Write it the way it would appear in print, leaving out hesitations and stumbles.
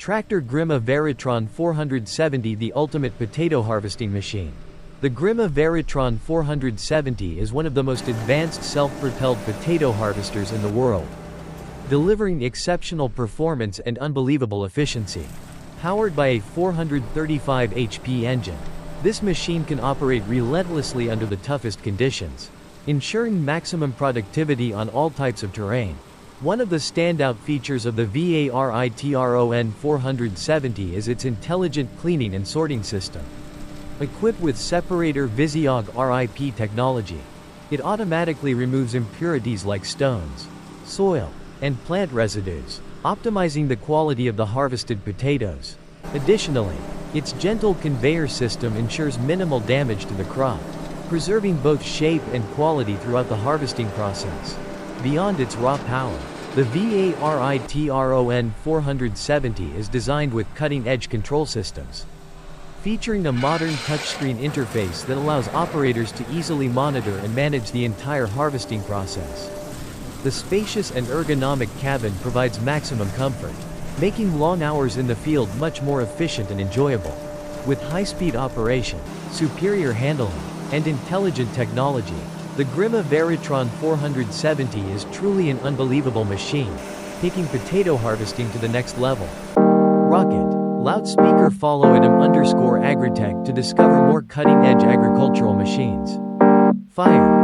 Tractor Grimme Varitron 470, the ultimate potato harvesting machine. The Grimme Varitron 470 is one of the most advanced self-propelled potato harvesters in the world, delivering exceptional performance and unbelievable efficiency. Powered by a 435 HP engine, this machine can operate relentlessly under the toughest conditions, ensuring maximum productivity on all types of terrain. One of the standout features of the Varitron 470 is its intelligent cleaning and sorting system. Equipped with separator Visiog RIP technology, it automatically removes impurities like stones, soil, and plant residues, optimizing the quality of the harvested potatoes. Additionally, its gentle conveyor system ensures minimal damage to the crop, preserving both shape and quality throughout the harvesting process. Beyond its raw power, the Varitron 470 is designed with cutting-edge control systems, featuring a modern touchscreen interface that allows operators to easily monitor and manage the entire harvesting process. The spacious and ergonomic cabin provides maximum comfort, making long hours in the field much more efficient and enjoyable. With high-speed operation, superior handling, and intelligent technology, the Grimme Varitron 470 is truly an unbelievable machine, taking potato harvesting to the next level. Rocket. Loudspeaker. Follow at _AgriTech to discover more cutting-edge agricultural machines. Fire.